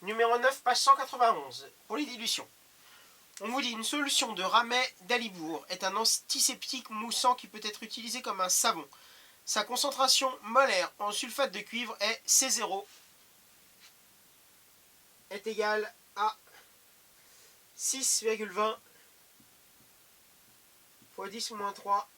Numéro 9, page 191, pour les dilutions. On vous dit une solution de Ramet d'Alibourg est un antiseptique moussant qui peut être utilisé comme un savon. Sa concentration molaire en sulfate de cuivre est C0 est égale à 6,20 fois 10 moins 3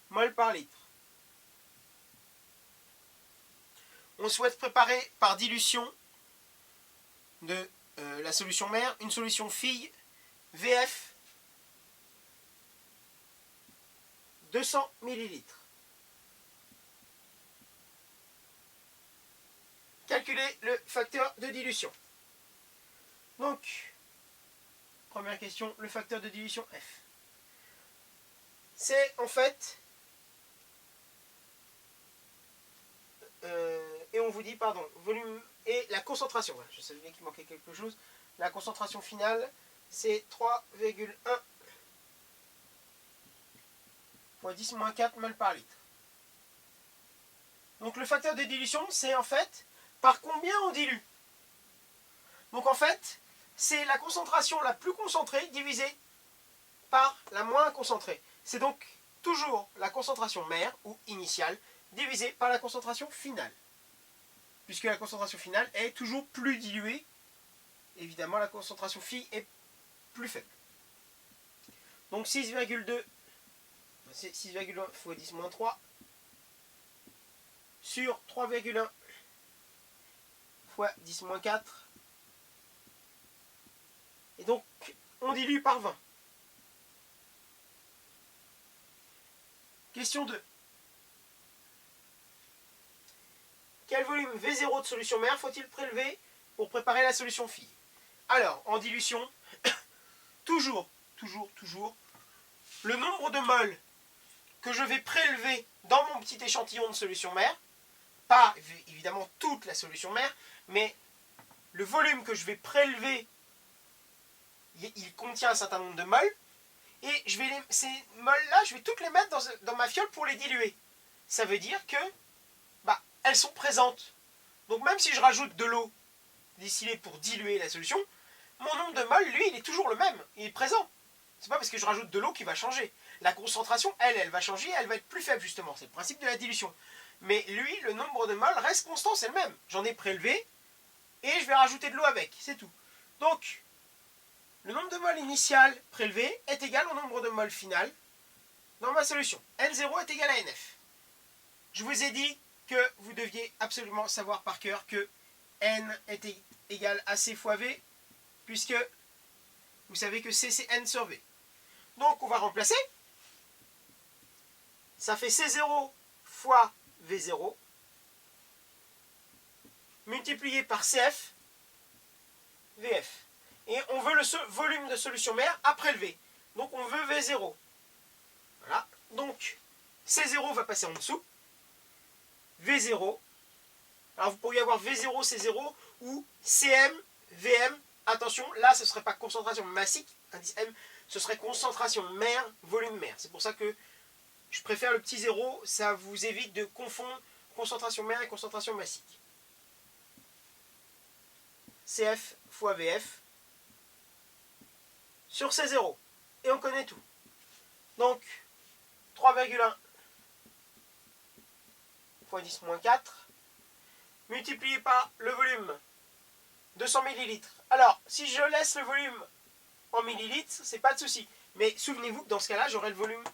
mol par litre. On souhaite préparer par dilution de la solution mère une solution fille VF 200 ml. Calculer le facteur de dilution. Donc, première question, le facteur de dilution F. C'est en fait, et on vous dit, pardon, volume et la concentration. Voilà, je savais bien qu'il manquait quelque chose. La concentration finale, c'est 3,1 fois 10 moins 4 mol par litre. Donc le facteur de dilution, c'est en fait par combien on dilue. Donc en fait, c'est la concentration la plus concentrée divisée par la moins concentrée. C'est donc toujours la concentration mère ou initiale divisée par la concentration finale. Puisque la concentration finale est toujours plus diluée. Évidemment, la concentration phi est plus faible. Donc 6,2, c'est 6,1 fois 10 moins 3 sur 3,1 fois 10 moins 4. Et donc, on dilue par 20. Question 2. Quel volume V0 de solution mère faut-il prélever pour préparer la solution fille? Alors, en dilution, toujours, le nombre de moles que je vais prélever dans mon petit échantillon de solution mère, pas évidemment toute la solution mère, mais le volume que je vais prélever, il contient un certain nombre de moles, et ces moles-là, je vais toutes les mettre dans ma fiole pour les diluer. Ça veut dire que elles sont présentes. Donc même si je rajoute de l'eau distillée pour diluer la solution, mon nombre de moles, lui, il est toujours le même. Il est présent. C'est pas parce que je rajoute de l'eau qu'il va changer. La concentration, elle va changer, elle va être plus faible justement. C'est le principe de la dilution. Mais lui, le nombre de moles reste constant, c'est le même. J'en ai prélevé et je vais rajouter de l'eau avec, c'est tout. Donc, le nombre de moles initial prélevé est égal au nombre de moles final dans ma solution. N0 est égal à NF. Je vous ai dit que vous deviez absolument savoir par cœur que N est égal à C fois V, puisque vous savez que C, c'est N sur V. Donc, on va remplacer. Ça fait C0 fois V0, multiplié par CF, VF. Et on veut le volume de solution mère à prélever. Donc, on veut V0. Voilà. Donc, C0 va passer en dessous. V0. Alors, vous pourriez avoir V0, C0 ou CM, VM. Attention, là, ce ne serait pas concentration massique, indice M, ce serait concentration mère, volume mère. C'est pour ça que je préfère le petit 0, ça vous évite de confondre concentration mère et concentration massique. CF fois VF sur C0. Et on connaît tout. Donc, 3,1 fois 10 moins 4, multiplié par le volume, 200 ml. Alors, si je laisse le volume en millilitres, c'est pas de souci. Mais souvenez-vous que dans ce cas-là, j'aurai le volume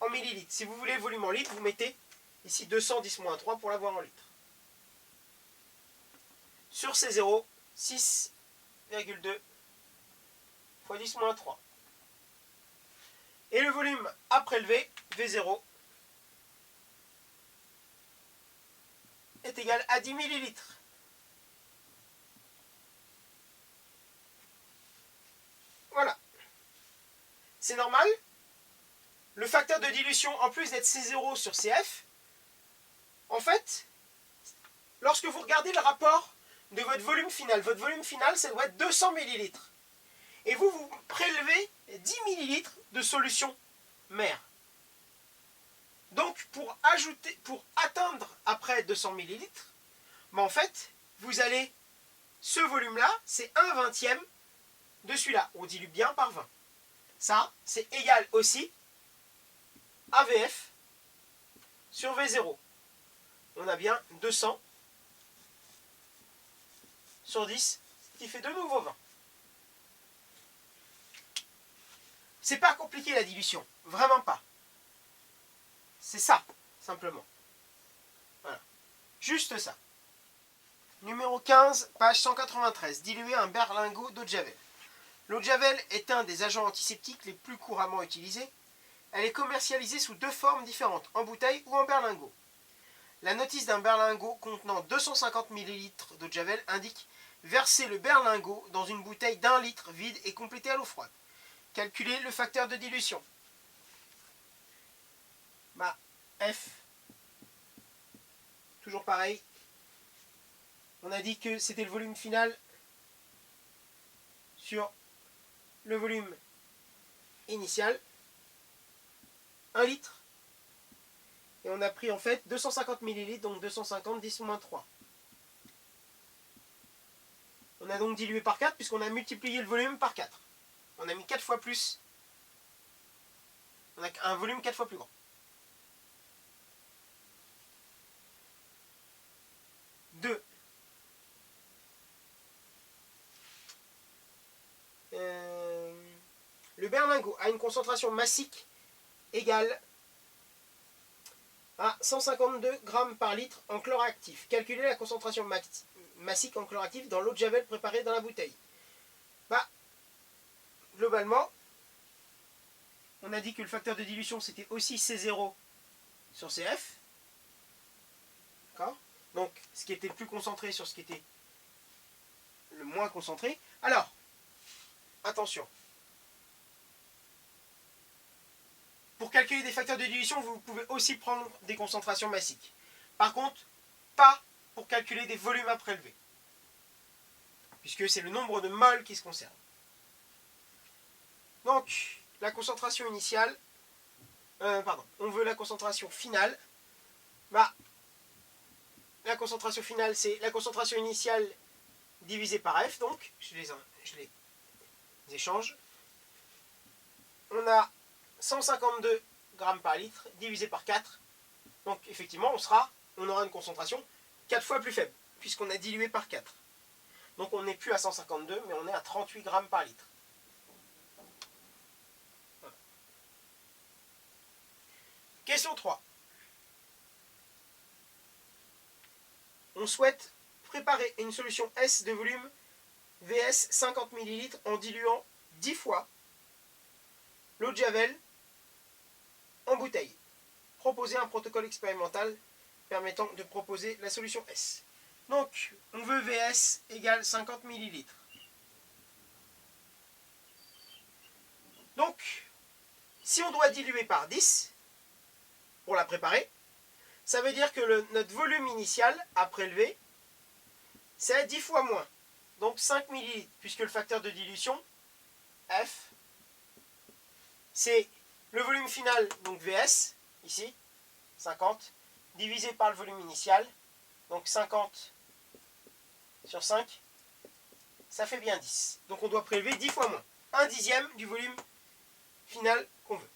en millilitres. Si vous voulez le volume en litres, vous mettez ici 210 moins 3 pour l'avoir en litres. Sur C0, 6,2 fois 10 moins 3. Et le volume à prélever, V0, est égal à 10 millilitres. Voilà. C'est normal. Le facteur de dilution, en plus d'être C0 sur CF, en fait, lorsque vous regardez le rapport de votre volume final, ça doit être 200 millilitres. Et vous prélevez 10 millilitres de solution mère. Donc, pour atteindre après 200 millilitres, en fait, vous allez, ce volume-là, c'est 1/20 de celui-là. On dilue bien par 20. Ça, c'est égal aussi à VF sur V0. On a bien 200 sur 10, qui fait de nouveau 20. C'est pas compliqué la dilution, vraiment pas. C'est ça, simplement. Voilà, juste ça. Numéro 15, page 193, diluer un berlingot d'eau de javel. L'eau de javel est un des agents antiseptiques les plus couramment utilisés. Elle est commercialisée sous deux formes différentes, en bouteille ou en berlingot. La notice d'un berlingot contenant 250 ml d'eau de javel indique verser le berlingot dans une bouteille d'1 litre vide et compléter à l'eau froide. Calculer le facteur de dilution. F, toujours pareil. On a dit que c'était le volume final sur le volume initial. 1 litre. Et on a pris en fait 250 ml, donc 250 10 moins 3. On a donc dilué par 4 puisqu'on a multiplié le volume par 4. On a mis 4 fois plus. On a un volume 4 fois plus grand. 2. Le berlingot a une concentration massique égale à 152 grammes par litre en chlore actif. Calculez la concentration massique en chlore actif dans l'eau de javel préparée dans la bouteille. Globalement, on a dit que le facteur de dilution c'était aussi C0 sur CF. D'accord ? Donc, ce qui était le plus concentré sur ce qui était le moins concentré. Alors, attention. Pour calculer des facteurs de dilution, vous pouvez aussi prendre des concentrations massiques. Par contre, pas pour calculer des volumes à prélever. Puisque c'est le nombre de moles qui se conserve. Donc, la concentration initiale, on veut la concentration finale. La concentration finale, c'est la concentration initiale divisée par F, donc, je les échange. On a 152 grammes par litre divisé par 4. Donc, effectivement, on aura une concentration 4 fois plus faible, puisqu'on a dilué par 4. Donc, on n'est plus à 152, mais on est à 38 grammes par litre. Voilà. Question 3. On souhaite préparer une solution S de volume VS 50 ml en diluant 10 fois l'eau de javel en bouteille. Proposer un protocole expérimental permettant de proposer la solution S. Donc, on veut VS égale 50 ml. Donc, si on doit diluer par 10 pour la préparer, ça veut dire que notre volume initial à prélever, c'est 10 fois moins. Donc 5 ml, puisque le facteur de dilution, F, c'est le volume final, donc VS, ici, 50, divisé par le volume initial, donc 50 sur 5, ça fait bien 10. Donc on doit prélever 10 fois moins. 1/10 du volume final qu'on veut.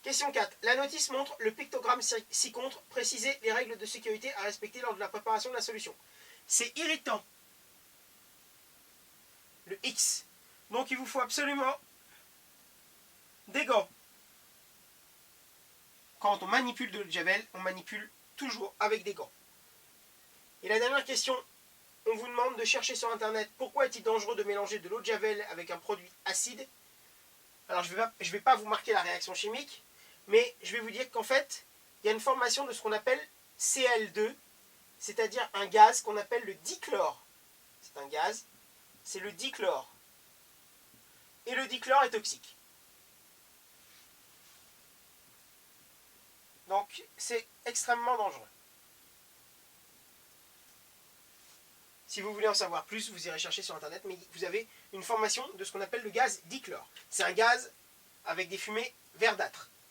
Question 4. La notice montre le pictogramme ci-contre préciser les règles de sécurité à respecter lors de la préparation de la solution. C'est irritant. Le X. Donc il vous faut absolument des gants. Quand on manipule de l'eau de javel, on manipule toujours avec des gants. Et la dernière question, on vous demande de chercher sur internet pourquoi est-il dangereux de mélanger de l'eau de javel avec un produit acide. Alors je ne vais pas vous marquer la réaction chimique, mais je vais vous dire qu'en fait, il y a une formation de ce qu'on appelle Cl2, c'est-à-dire un gaz qu'on appelle le dichlore. C'est un gaz, c'est le dichlore. Et le dichlore est toxique. Donc c'est extrêmement dangereux. Si vous voulez en savoir plus, vous irez chercher sur internet, mais vous avez une formation de ce qu'on appelle le gaz dichlore. C'est un gaz avec des fumées verdâtres.